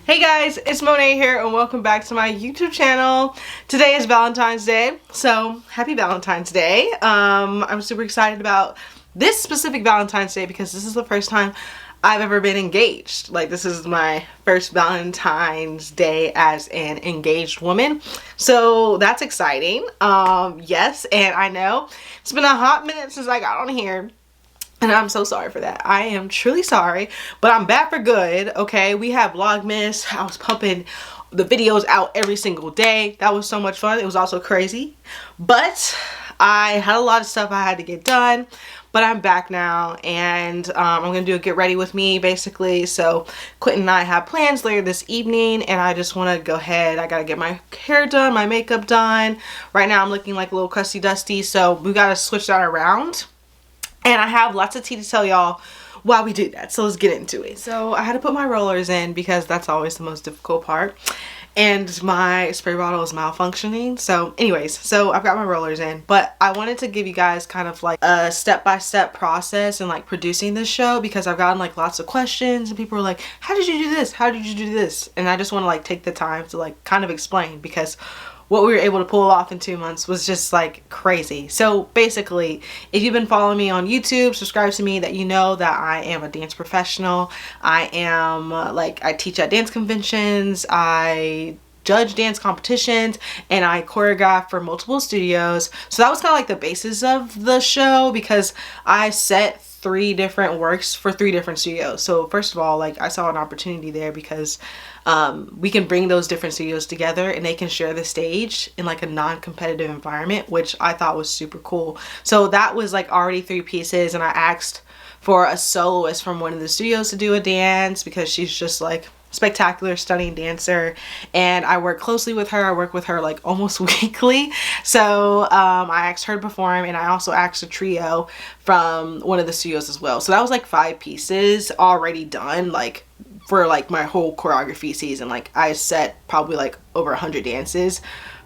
Hey guys, it's Monet here and welcome back to my YouTube channel. Today is Valentine's Day, so happy Valentine's Day. I'm super excited about this specific Valentine's Day because this is the first time I've ever been engaged. Like, this is my first Valentine's Day as an engaged woman, so that's exciting. Yes, and I know it's been a hot minute since I got on here. And I'm so sorry for that. I am truly sorry, but I'm back for good, okay? We have Vlogmas. I was pumping the videos out every single day. That was so much fun. It was also crazy, but I had a lot of stuff I had to get done, but I'm back now, and I'm gonna do a get ready with me basically. So Quentin and I have plans later this evening, and I just want to go ahead. I gotta get my hair done, my makeup done. Right now I'm looking like a little crusty dusty, so we gotta switch that around. And I have lots of tea to tell y'all while we do that. So let's get into it. So I had to put my rollers in because that's always the most difficult part. And my spray bottle is malfunctioning. So anyways, so I've got my rollers in. But I wanted to give you guys kind of like a step-by-step process in like producing this show, because I've gotten like lots of questions and people are like, how did you do this? How did you do this? And I just want to like take the time to like kind of explain, because what we were able to pull off in 2 months was just like crazy. So basically, if you've been following me on YouTube, subscribe to me, that you know that I am a dance professional. I am I teach at dance conventions, I judge dance competitions, and I choreograph for multiple studios. So that was kind of like the basis of the show, because I set 3 different works for 3 different studios. So first of all, like, I saw an opportunity there because we can bring those different studios together and they can share the stage in like a non-competitive environment, which I thought was super cool. So that was like already 3 pieces, and I asked for a soloist from one of the studios to do a dance because she's just like spectacular, stunning dancer, and I work closely with her. I work with her like almost weekly. So I asked her to perform, and I also asked a trio from one of the studios as well. So that was like 5 pieces already done, like for like my whole choreography season. Like, I set probably like over 100 dances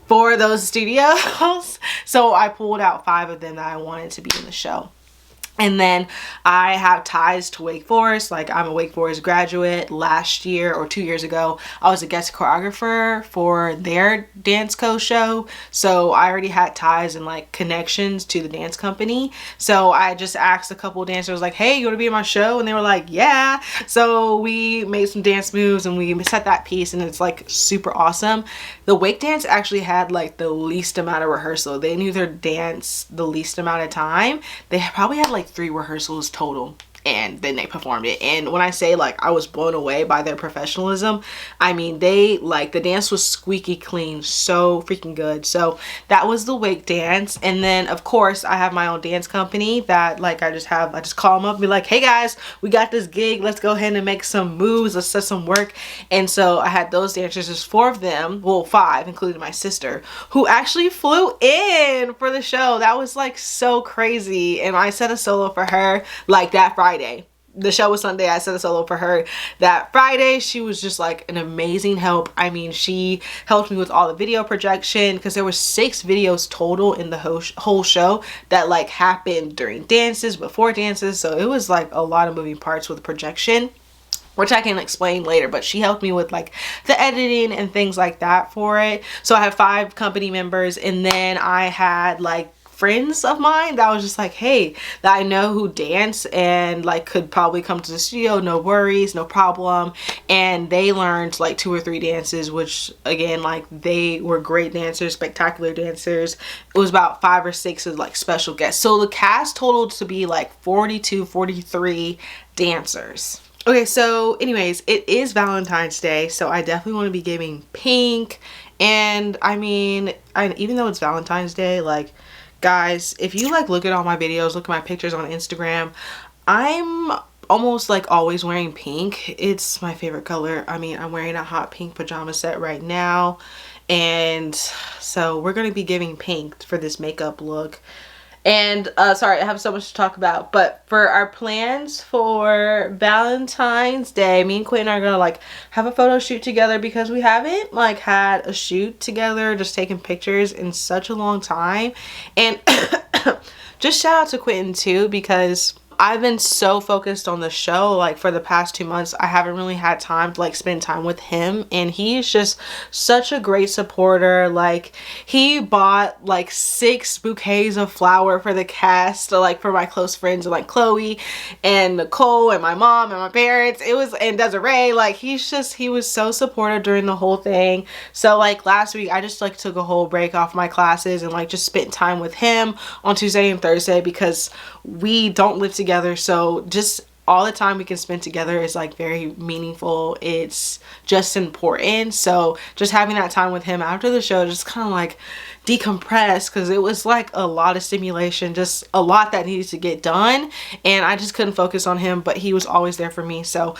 for those studios. So I pulled out 5 of them that I wanted to be in the show. And then I have ties to Wake Forest. Like, I'm a Wake Forest graduate. Last year or 2 years ago, I was a guest choreographer for their dance co show. So I already had ties and like connections to the dance company. So I just asked a couple of dancers like, hey, you want to be in my show? And they were like, yeah. So we made some dance moves and we set that piece, and it's like super awesome. The Wake dance actually had like the least amount of rehearsal. They knew their dance the least amount of time. They probably had like 3 rehearsals total, and then they performed it. And when I say like I was blown away by their professionalism, I mean, they like, the dance was squeaky clean, so freaking good. So that was the Wake dance. And then of course I have my own dance company that like I just call them up and be like, hey guys, we got this gig, let's go ahead and make some moves, let's set some work. And so I had those dancers. There's 4 of them, well 5 including my sister, who actually flew in for the show. That was like so crazy. And I set a solo for her like that Friday. The show was Sunday. I set a solo for her that Friday. She was just like an amazing help. I mean, she helped me with all the video projection, because there were 6 videos total in the whole show that like happened during dances, before dances. So it was like a lot of moving parts with projection, which I can explain later, but she helped me with like the editing and things like that for it. So I have 5 company members, and then I had like friends of mine that was just like, hey, that I know who dance and like could probably come to the studio, no worries, no problem. And they learned like 2 or 3 dances, which again, like, they were great dancers, spectacular dancers. It was about 5 or 6 of like special guests. So the cast totaled to be like 42, 43 dancers. Okay, so anyways, it is Valentine's Day, so I definitely want to be giving pink. And I mean, even though it's Valentine's Day, like, guys, if you like look at all my videos, look at my pictures on Instagram, I'm almost like always wearing pink. It's my favorite color. I mean, I'm wearing a hot pink pajama set right now, and so we're going to be giving pink for this makeup look. And sorry, I have so much to talk about, but for our plans for Valentine's Day, me and Quentin are gonna like have a photo shoot together, because we haven't like had a shoot together, just taking pictures, in such a long time. And just shout out to Quentin too, because I've been so focused on the show, like for the past 2 months, I haven't really had time to like spend time with him, and he's just such a great supporter. Like he bought like 6 bouquets of flower for the cast, like for my close friends like Chloe and Nicole and my mom and my parents. It was, and Desiree, like he was so supportive during the whole thing. So like last week I just like took a whole break off my classes and like just spent time with him on Tuesday and Thursday because we don't live together, so just all the time we can spend together is like very meaningful. It's just important. So just having that time with him after the show just kind of like decompress, because it was like a lot of stimulation, just a lot that needed to get done, and I just couldn't focus on him, but he was always there for me. So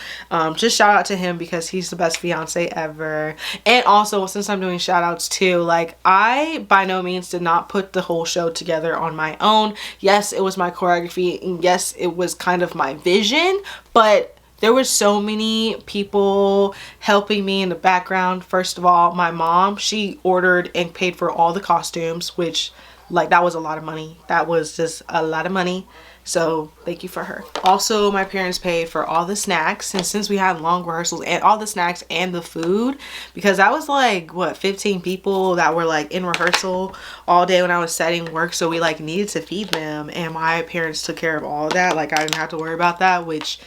just shout out to him because he's the best fiance ever. And also, since I'm doing shout outs too, like I by no means did not put the whole show together on my own. Yes, it was my choreography, and yes, it was kind of my vision, but there were so many people helping me in the background. First of all, my mom, she ordered and paid for all the costumes, which like that was a lot of money. That was just a lot of money. So thank you for her. Also, my parents paid for all the snacks, and since we had long rehearsals, and all the snacks and the food, because I was like what, 15 people that were like in rehearsal all day when I was setting work, so we like needed to feed them, and my parents took care of all of that. Like I didn't have to worry about that, which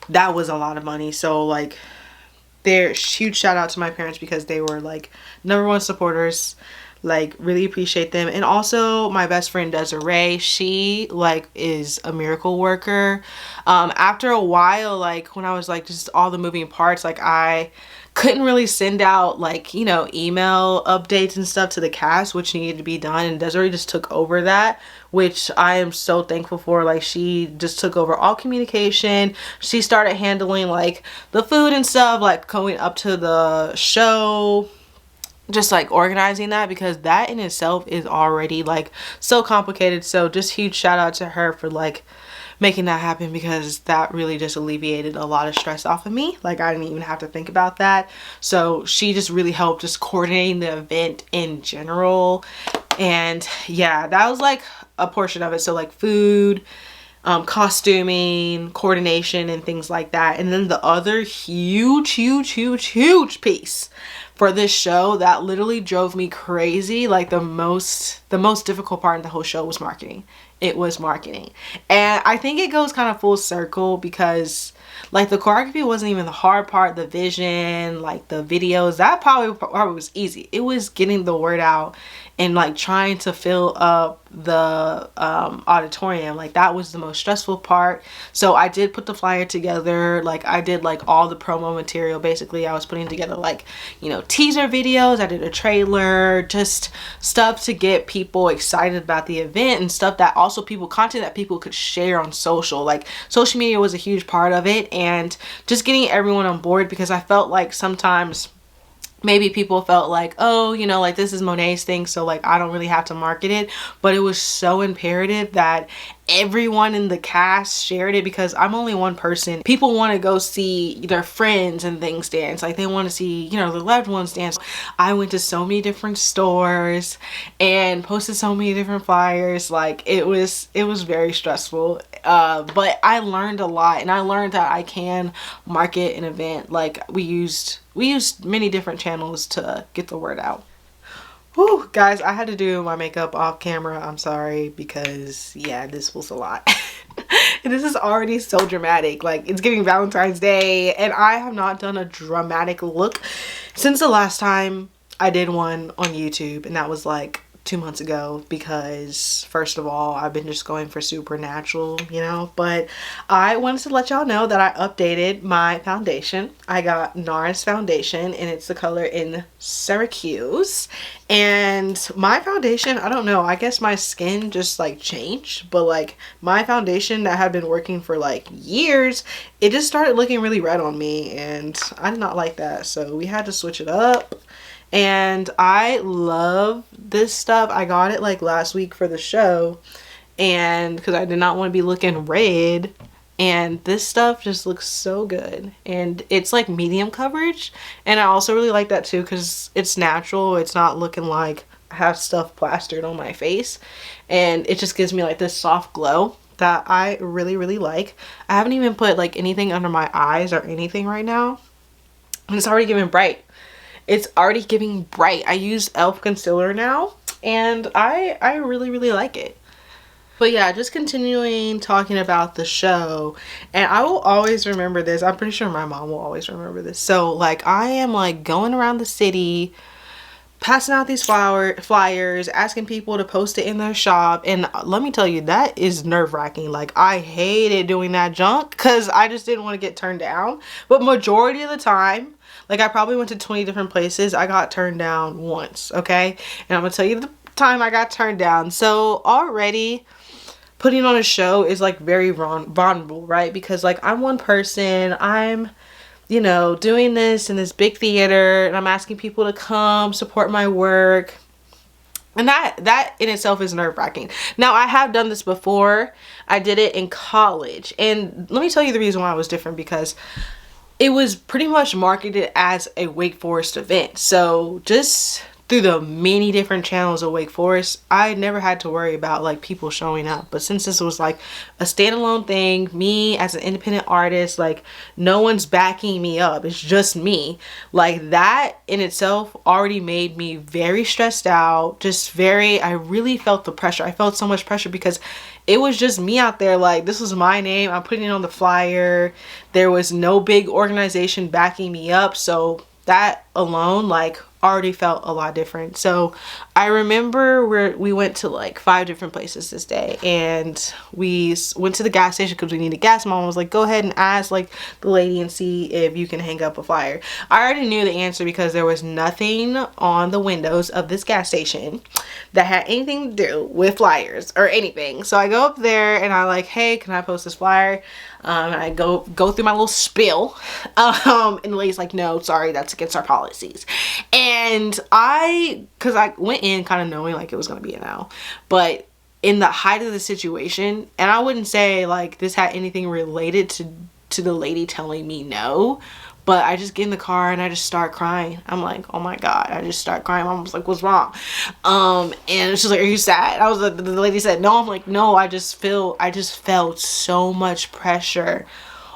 that was a lot of money. So like huge shout out to my parents because they were like #1 supporters. Like really appreciate them. And also my best friend Desiree, she like is a miracle worker. After a while, like when I was like just all the moving parts, like I couldn't really send out like, you know, email updates and stuff to the cast, which needed to be done, and Desiree just took over that, which I am so thankful for. Like she just took over all communication. She started handling like the food and stuff, like going up to the show, just like organizing that, because that in itself is already like so complicated. So just huge shout out to her for like making that happen, because that really just alleviated a lot of stress off of me. Like I didn't even have to think about that. So she just really helped just coordinating the event in general. And yeah, that was like a portion of it. So like food, costuming, coordination, and things like that. And then the other huge piece for this show that literally drove me crazy, like the most difficult part of the whole show, was marketing. It was marketing. And I think it goes kind of full circle, because like the choreography wasn't even the hard part. The vision, like the videos, that probably was easy. It was getting the word out and like trying to fill up the auditorium. Like that was the most stressful part. So I did put the flyer together. Like I did like all the promo material. Basically I was putting together like, you know, teaser videos. I did a trailer, just stuff to get people excited about the event, and stuff that also content that people could share on social. Like social media was a huge part of it, and just getting everyone on board, because I felt like sometimes maybe people felt like, oh, you know, like this is Monet's thing, so like I don't really have to market it. But it was so imperative that everyone in the cast shared it, because I'm only one person. People want to go see their friends and things dance. Like they want to see, you know, their loved ones dance. I went to so many different stores and posted so many different flyers. Like it was very stressful. But I learned a lot, and I learned that I can market an event. Like we used many different channels to get the word out. Whew, guys, I had to do my makeup off camera. I'm sorry, because yeah, this was a lot. And this is already so dramatic. Like it's giving Valentine's Day, and I have not done a dramatic look since the last time I did one on YouTube, and that was like 2 months ago, because first of all, I've been just going for super natural, you know. But I wanted to let y'all know that I updated my foundation. I got NARS foundation, and it's the color in Syracuse. And my foundation, I don't know, I guess my skin just like changed, but like my foundation that had been working for like years, it just started looking really red on me, and I did not like that. So we had to switch it up. And I love this stuff. I got it like last week for the show, and because I did not want to be looking red, and this stuff just looks so good, and it's like medium coverage, and I also really like that too, because it's natural. It's not looking like I have stuff plastered on my face, and it just gives me like this soft glow. that I really, really like. I haven't even put like anything under my eyes or anything right now. And it's already giving bright. It's already giving bright. I use e.l.f. concealer now, and I really, really like it. But yeah, just continuing talking about the show, and I will always remember this. I'm pretty sure my mom will always remember this. So like I am like going around the city passing out these flyers, asking people to post it in their shop, and let me tell you, that is nerve-wracking. Like I hated doing that junk because I just didn't want to get turned down. But majority of the time, like I probably went to 20 different places, I got turned down once, okay? And I'm gonna tell you the time I got turned down. So already putting on a show is like very vulnerable, right? Because like I'm one person, I'm, you know, doing this in this big theater, and I'm asking people to come support my work, and that in itself is nerve-wracking. Now I have done this before. I did it in college, and let me tell you the reason why it was different, because it was pretty much marketed as a Wake Forest event. So just through the many different channels of Wake Forest, I never had to worry about like people showing up. But since this was like a standalone thing, me as an independent artist, like no one's backing me up, it's just me, like that in itself already made me very stressed out. I really felt the pressure. I felt so much pressure because it was just me out there. Like this was my name, I'm putting it on the flyer. There was no big organization backing me up, so that alone like already felt a lot different. So I remember we went to like 5 different places this day, and we went to the gas station because we needed gas. Mom was like, go ahead and ask like the lady and see if you can hang up a flyer. I already knew the answer because there was nothing on the windows of this gas station that had anything to do with flyers or anything. So I go up there and I like, hey, can I post this flyer? And I go through my little spiel, and the lady's like, no, sorry, that's against our policies. And because I went in kind of knowing like it was gonna be a no, but in the height of the situation, and I wouldn't say like this had anything related to the lady telling me no, but I just get in the car and I just start crying. I'm like, oh my God, I just start crying. Mom was like, what's wrong? And she's like, are you sad? I was like, the lady said no. I'm like, no, I just felt so much pressure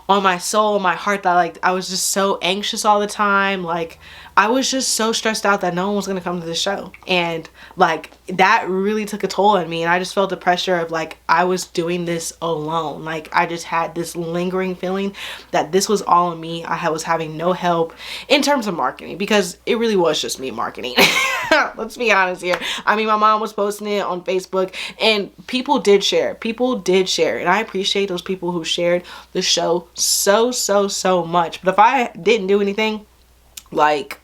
on my soul, my heart, that like I was just so anxious all the time. Like I was just so stressed out that no one was gonna come to the show, and like that really took a toll on me. And I just felt the pressure of like I was doing this alone. Like I just had this lingering feeling that this was all on me. I was having no help in terms of marketing, because it really was just me marketing. Let's be honest here. I mean, my mom was posting it on Facebook, and people did share, and I appreciate those people who shared the show so much. But if I didn't do anything, like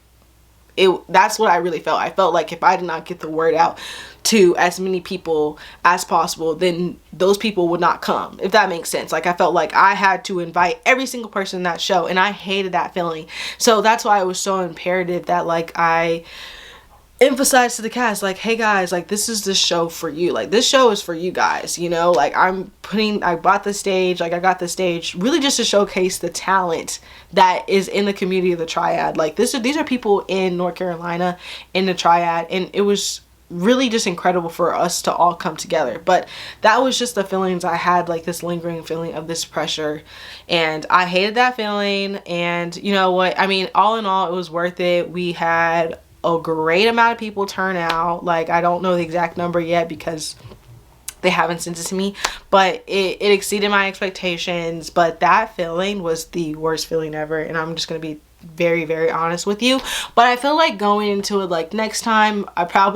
that's what I really felt. I felt like if I did not get the word out to as many people as possible, then those people would not come, if that makes sense. Like I felt like I had to invite every single person in that show, and I hated that feeling. So that's why it was so imperative that like I emphasize to the cast, like, hey guys, like this is the show for you. Like this show is for you guys, you know. Like I bought the stage, like I got the stage really just to showcase the talent that is in the community of the Triad. Like these are people in North Carolina in the Triad, and it was really just incredible for us to all come together. But that was just the feelings I had, like this lingering feeling of this pressure, and I hated that feeling. And you know what, I mean, all in all, it was worth it. We had a great amount of people turn out. Like I don't know the exact number yet because they haven't sent it to me, but it exceeded my expectations. But that feeling was the worst feeling ever, and I'm just gonna be very honest with you. But I feel like going into it, like next time I'll have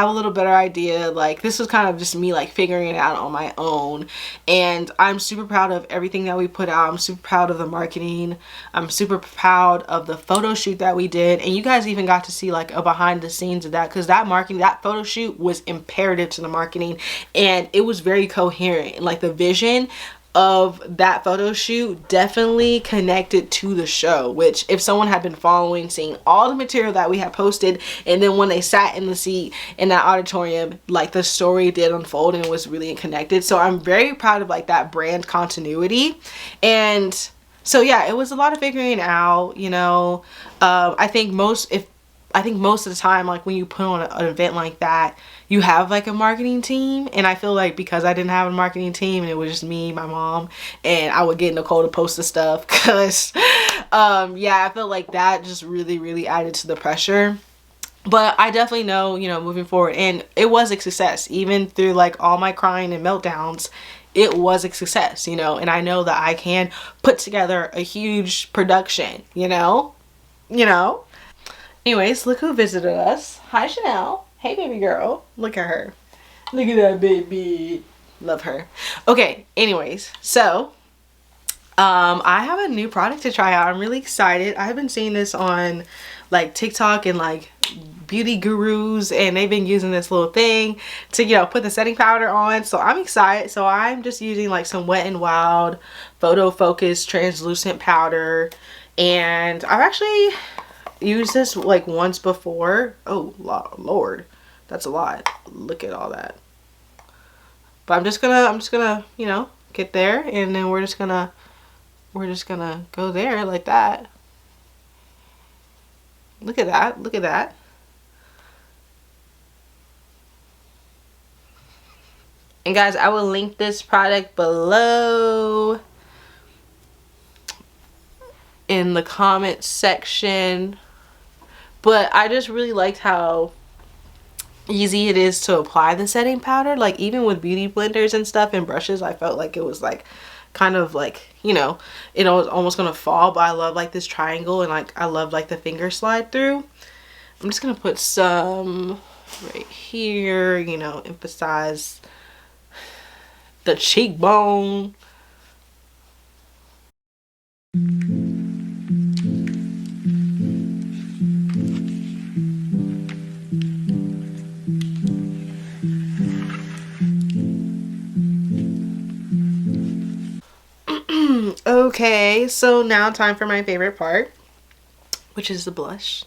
a little better idea. Like this was kind of just me like figuring it out on my own, and I'm super proud of everything that we put out. I'm super proud of the marketing. I'm super proud of the photo shoot that we did, and you guys even got to see like a behind the scenes of that, because that photo shoot was imperative to the marketing, and it was very coherent. Like the vision of that photo shoot definitely connected to the show, which if someone had been following, seeing all the material that we had posted, and then when they sat in the seat in that auditorium, like the story did unfold and it was really connected. So I'm very proud of like that brand continuity. And so yeah, it was a lot of figuring out, you know. I think I think most of the time, like when you put on an event like that, you have like a marketing team. And I feel like because I didn't have a marketing team and it was just me, my mom, and I would get Nicole to post the stuff because yeah, I felt like that just really added to the pressure. But I definitely know, you know, moving forward, and it was a success. Even through like all my crying and meltdowns, it was a success, you know, and I know that I can put together a huge production, you know. Anyways, look who visited us. Hi, Chanel. Hey, baby girl. Look at her. Look at that baby. Love her. Okay, anyways, so I have a new product to try out. I'm really excited. I have been seeing this on like TikTok and like beauty gurus, and they've been using this little thing to, you know, put the setting powder on. So I'm excited. So I'm just using like some Wet n Wild Photo Focus translucent powder, and I've actually used this like once before. Oh Lord, that's a lot. Look at all that. But I'm just gonna, you know, get there, and then we're just gonna go there like that. Look at that. Look at that. And guys, I will link this product below in the comment section. But I just really liked how easy it is to apply the setting powder. Like even with beauty blenders and stuff and brushes, I felt like it was like kind of like, you know, it was almost gonna fall. But I love like this triangle, and like I love like the finger slide through. I'm just gonna put some right here, you know, emphasize the cheekbone. Okay, so now time for my favorite part, which is the blush.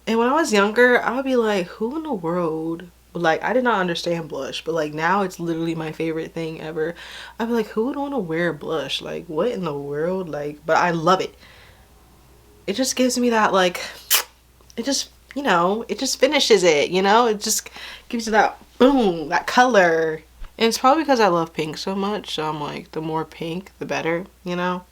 And when I was younger, I would be like, who in the world, like I did not understand blush, but like now it's literally my favorite thing ever. I'd be like, who would want to wear blush? Like what in the world? Like, but I love it. It just gives me that like, it just, you know, it just finishes it, you know, it just gives you that boom, that color. And it's probably because I love pink so much, so I'm like, the more pink the better, you know.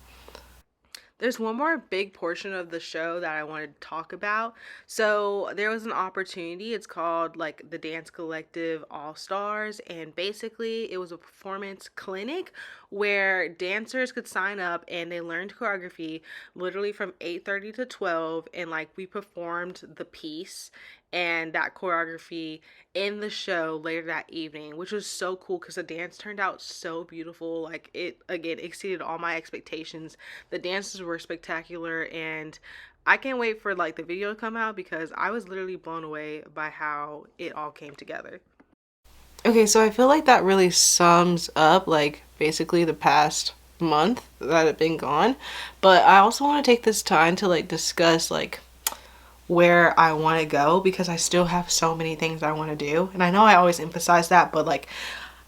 There's one more big portion of the show that I wanted to talk about. So there was an opportunity. It's called like the Dance Collective All Stars, and basically it was a performance clinic where dancers could sign up and they learned choreography literally from 8:30 to 12, and like we performed the piece and that choreography in the show later that evening, which was so cool because the dance turned out so beautiful. Like it again exceeded all my expectations. The dances were spectacular, and I can't wait for like the video to come out because I was literally blown away by how it all came together. Okay, so I feel like that really sums up like basically the past month that I've been gone, but I also want to take this time to like discuss like where I want to go, because I still have so many things I want to do. And I know I always emphasize that, but like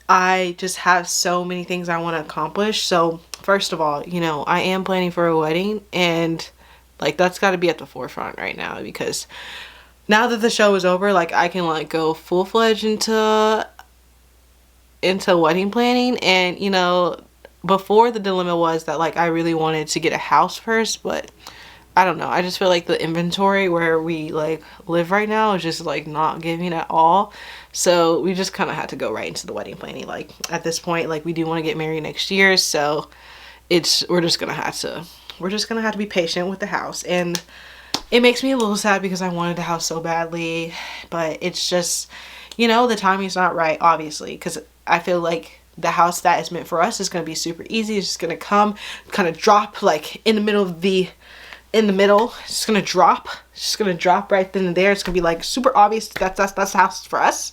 I just have so many things I want to accomplish. So first of all, you know, I am planning for a wedding, and like that's got to be at the forefront right now, because now that the show is over, like I can like go full-fledged into wedding planning. And you know, before the dilemma was that like I really wanted to get a house first, but I don't know, I just feel like the inventory where we like live right now is just like not giving at all. So we just kind of had to go right into the wedding planning. Like at this point, like we do want to get married next year, so we're just gonna have to be patient with the house. And it makes me a little sad because I wanted the house so badly, but it's just, you know, the timing's not right, obviously, because I feel like the house that is meant for us is going to be super easy. It's just going to come, kind of drop like in the middle. It's just going to drop. It's just going to drop right then and there. It's going to be like super obvious that's the house for us.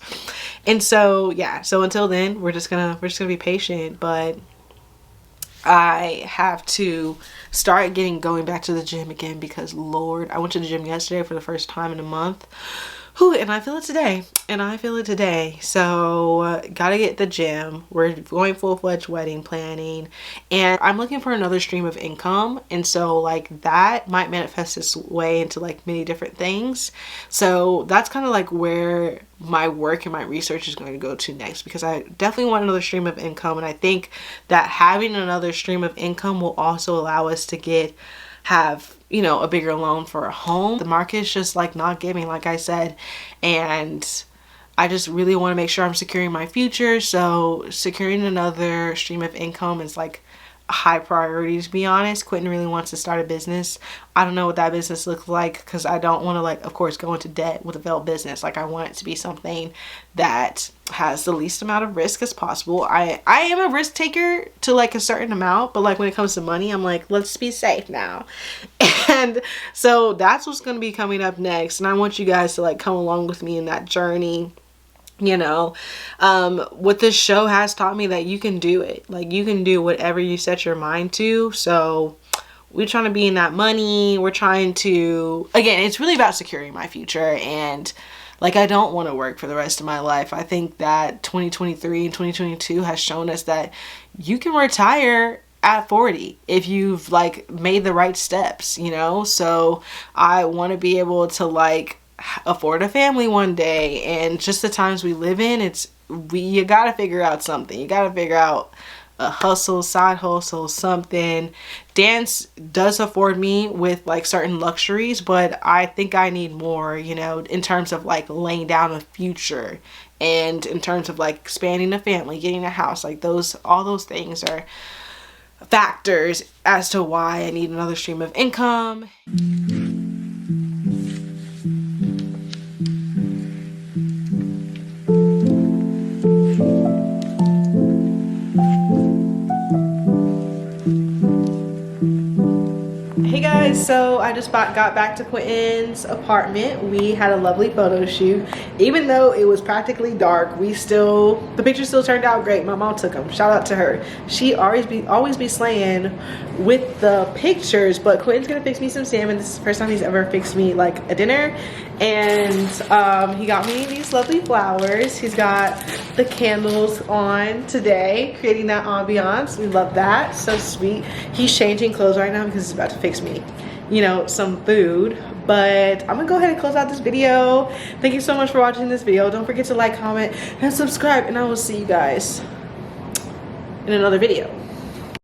And so, yeah. So until then, we're just going to be patient. But I have to start going back to the gym again, because Lord, I went to the gym yesterday for the first time in a month. Whew, and I feel it today. And I feel it today. So, gotta get the gym. We're going full-fledged wedding planning. And I'm looking for another stream of income. And so, like, that might manifest its way into, like, many different things. So, that's kind of, like, where my work and my research is going to go to next. Because I definitely want another stream of income. And I think that having another stream of income will also allow us to have, you know, a bigger loan for a home. The market is just like not giving, like I said, and I just really want to make sure I'm securing my future. So securing another stream of income is like a high priority, to be honest. Quentin really wants to start a business. I don't know what that business looks like because I don't want to, like, of course, go into debt with a failed business. Like, I want it to be something that has the least amount of risk as possible. I am a risk taker to like a certain amount, but like when it comes to money, I'm like, let's be safe now. And so that's what's going to be coming up next. And I want you guys to like come along with me in that journey. You know, what this show has taught me, that you can do it. Like, you can do whatever you set your mind to. So we're trying to be in that money. We're trying to, again, it's really about securing my future. And like, I don't want to work for the rest of my life. I think that 2023 and 2022 has shown us that you can retire at 40 if you've like made the right steps, you know? So I want to be able to like afford a family one day. And just the times we live in, you gotta figure out something. You gotta figure out a hustle, side hustle, something. Dance does afford me with like certain luxuries, but I think I need more, you know, in terms of like laying down a future and in terms of like expanding a family, getting a house. Like all those things are factors as to why I need another stream of income. Hey guys, so I just got back to Quentin's apartment. We had a lovely photo shoot. Even though it was practically dark, the picture still turned out great. My mom took them. Shout out to her. She always be slaying with the pictures, but Quentin's gonna fix me some salmon. This is the first time he's ever fixed me like a dinner. And he got me these lovely flowers. He's got the candles on today, creating that ambiance. We love that. So sweet. He's changing clothes right now because he's about to fix me, you know, some food. But I'm gonna go ahead and close out this video. Thank you so much for watching this video. Don't forget to like, comment, and subscribe, and I will see you guys in another video.